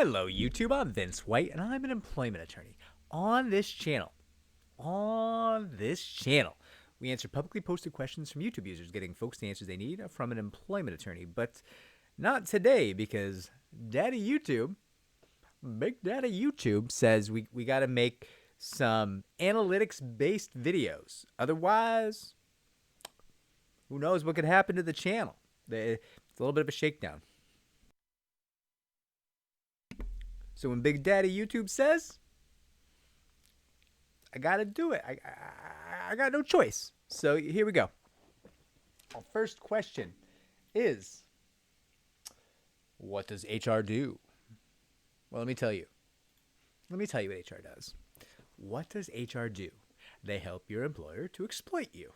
Hello, YouTube. I'm Vince White, and I'm an employment attorney. On this channel, we answer publicly posted questions from YouTube users, getting folks the answers they need from an employment attorney. But not today, because Daddy YouTube, Big Daddy YouTube, says we got to make some analytics-based videos. Otherwise, who knows what could happen to the channel? It's a little bit of a shakedown. So when Big Daddy YouTube says, I gotta do it. I got no choice. So here we go. Our first question is, what does HR do? Well, let me tell you. Let me tell you what HR does. What does HR do? They help your employer to exploit you.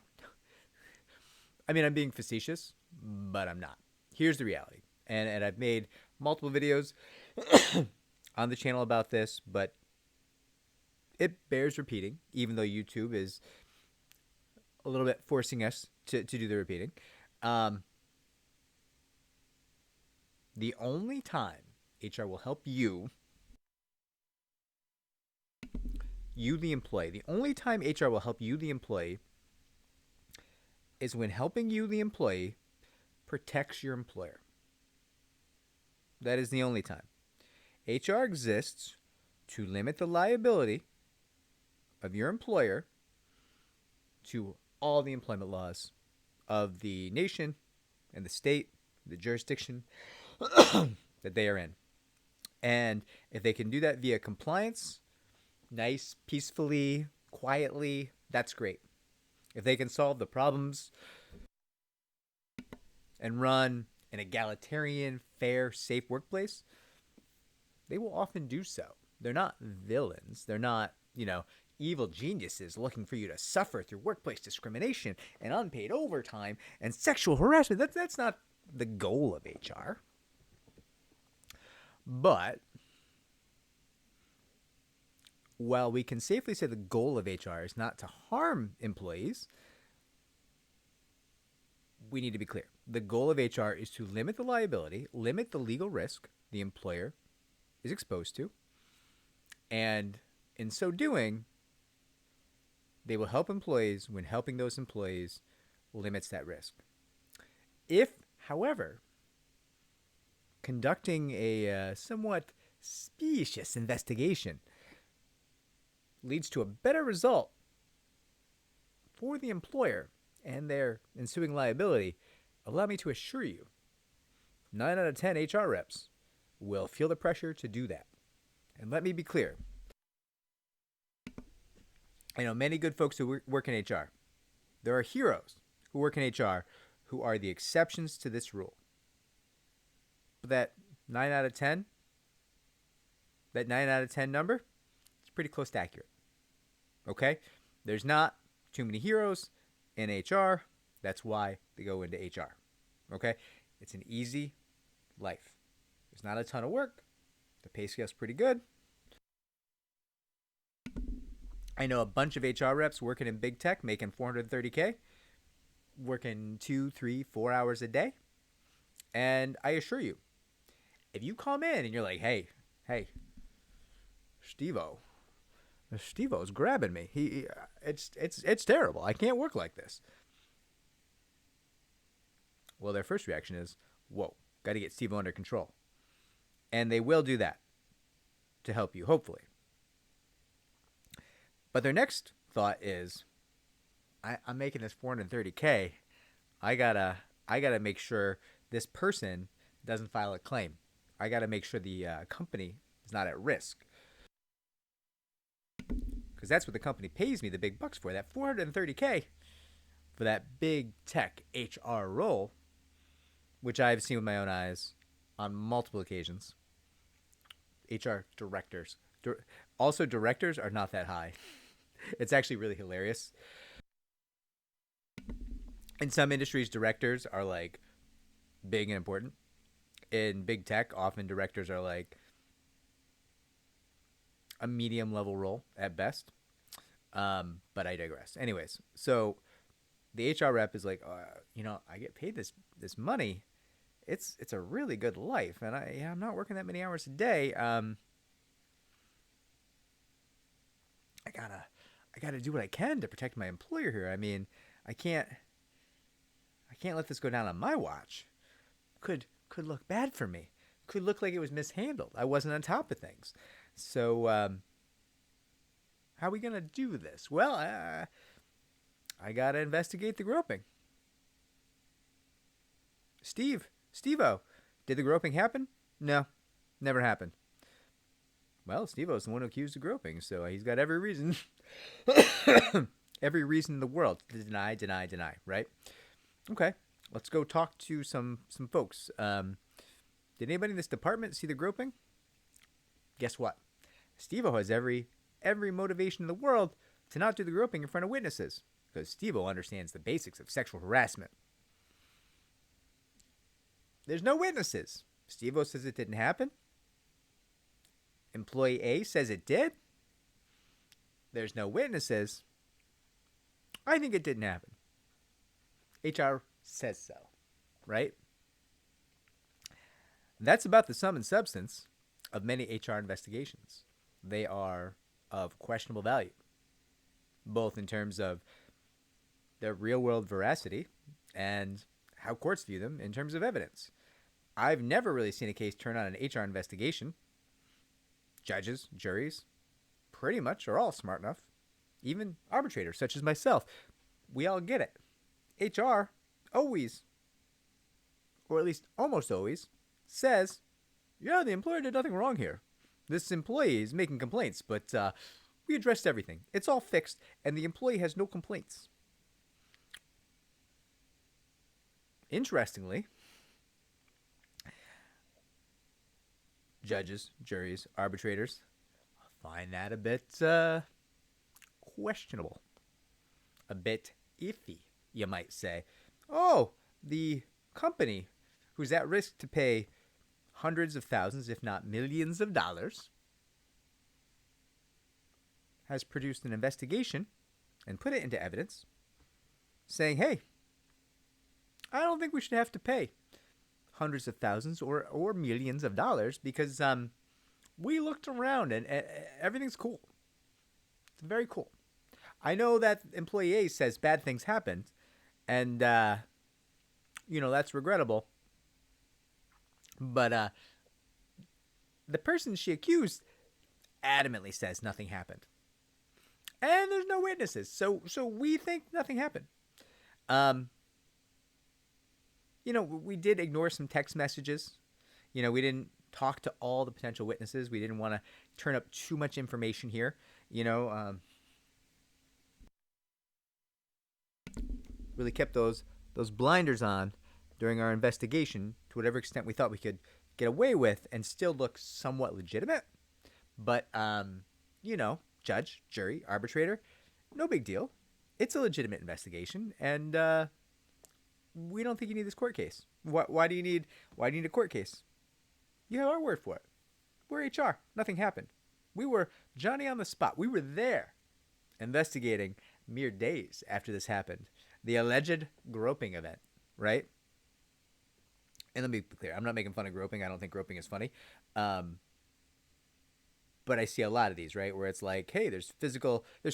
I mean, I'm being facetious, but I'm not. Here's the reality. And I've made multiple videos on the channel about this, but it bears repeating, even though YouTube is a little bit forcing us to do the repeating. The only time HR will help you, the employee, the only time HR will help you, the employee, is when helping you, the employee, protects your employer. That is the only time. HR exists to limit the liability of your employer to all the employment laws of the nation and the state, the jurisdiction that they are in. And if they can do that via compliance, nice, peacefully, quietly, that's great. If they can solve the problems and run an egalitarian, fair, safe workplace, they will often do so. They're not villains. They're not, evil geniuses looking for you to suffer through workplace discrimination and unpaid overtime and sexual harassment. That's not the goal of HR. But while we can safely say the goal of HR is not to harm employees, we need to be clear. The goal of HR is to limit the liability, limit the legal risk the employer is exposed to, and in so doing, they will help employees when helping those employees limits that risk. If, however, conducting a somewhat specious investigation leads to a better result for the employer and their ensuing liability, allow me to assure you, 9 out of 10 HR reps will feel the pressure to do that. And let me be clear. I know many good folks who work in HR. There are heroes who work in HR who are the exceptions to this rule. But that 9 out of 10 number, it's pretty close to accurate. Okay? There's not too many heroes in HR. That's why they go into HR. Okay? It's an easy life. There's not a ton of work. The pay scale's pretty good. I know a bunch of HR reps working in big tech, making $430K, working 2, 3, 4 hours a day. And I assure you, if you come in and you're like, hey, Steve-O's grabbing me. It's terrible. I can't work like this. Well, their first reaction is, whoa, got to get Steve-O under control. And they will do that to help you, hopefully. But their next thought is, I'm making this $430K. I gotta make sure this person doesn't file a claim. I gotta make sure the company is not at risk. Because that's what the company pays me the big bucks for. That $430K for that big tech HR role, which I've seen with my own eyes on multiple occasions. HR directors. Also, directors are not that high. It's actually really hilarious. In some industries, directors are like big and important. In big tech, often directors are like a medium level role at best. But I digress. Anyways, so the HR rep is like, I get paid this money, it's a really good life, and I'm not working that many hours a day. I gotta do what I can to protect my employer here. I mean, I can't I can't let this go down on my watch. Could look bad for me. Could look like it was mishandled. I wasn't on top of things. So how are we gonna do this? Well, I gotta investigate the groping. Steve-O, did the groping happen? No, never happened. Well, Steve-O's the one who accused of groping, so he's got every reason, every reason in the world to deny, right? Okay, let's go talk to some folks. Did anybody in this department see the groping? Guess what? Steve-O has every motivation in the world to not do the groping in front of witnesses, because Steve-O understands the basics of sexual harassment. There's no witnesses. Steve-O says it didn't happen. Employee A says it did. There's no witnesses. I think it didn't happen. HR says so, right? That's about the sum and substance of many HR investigations. They are of questionable value, both in terms of their real-world veracity and how courts view them in terms of evidence. I've never really seen a case turn on an HR investigation. Judges, juries, pretty much are all smart enough. Even arbitrators, such as myself, we all get it. HR always, or at least almost always, says, yeah, the employer did nothing wrong here. This employee is making complaints, but we addressed everything. It's all fixed, and the employee has no complaints. Interestingly, judges, juries, arbitrators find that a bit questionable, a bit iffy, you might say. Oh, the company who's at risk to pay hundreds of thousands, if not millions of dollars, has produced an investigation and put it into evidence saying, hey, I don't think we should have to pay hundreds of thousands or millions of dollars because we looked around and everything's cool. It's very cool. I know that employee A says bad things happened, and that's regrettable. But the person she accused adamantly says nothing happened, and there's no witnesses. So we think nothing happened. We did ignore some text messages. We didn't talk to all the potential witnesses. We didn't want to turn up too much information here. Really kept those blinders on during our investigation to whatever extent we thought we could get away with and still look somewhat legitimate. But, judge, jury, arbitrator, no big deal. It's a legitimate investigation, and we don't think you need this court case. Why do you need a court case? You have our word for it. We're HR. Nothing happened. We were Johnny on the spot. We were there investigating mere days after this happened. The alleged groping event, right? And let me be clear. I'm not making fun of groping. I don't think groping is funny. But I see a lot of these, right? Where it's like, hey, there's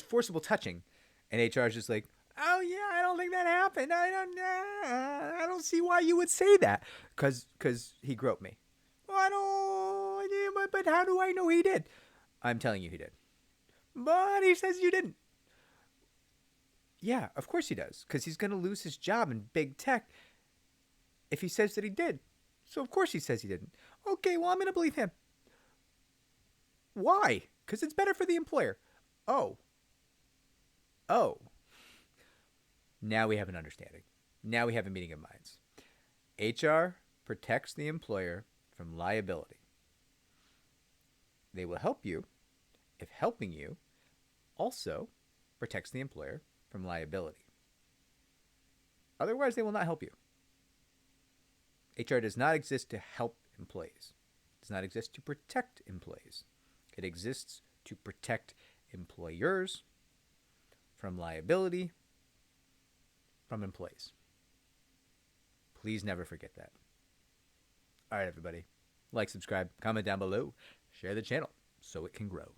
forcible touching. And HR is just like, oh, yeah, I don't think that happened. I don't see why you would say that. Because he groped me. Well, but how do I know he did? I'm telling you he did. But he says you didn't. Yeah, of course he does. Because he's going to lose his job in big tech if he says that he did. So of course he says he didn't. Okay, well, I'm going to believe him. Why? Because it's better for the employer. Oh. Now we have an understanding. Now we have a meeting of minds. HR protects the employer from liability. They will help you if helping you also protects the employer from liability. Otherwise, they will not help you. HR does not exist to help employees. It does not exist to protect employees. It exists to protect employers from liability from employees. Please never forget that. All right, everybody. Like, subscribe, comment down below, share the channel so it can grow.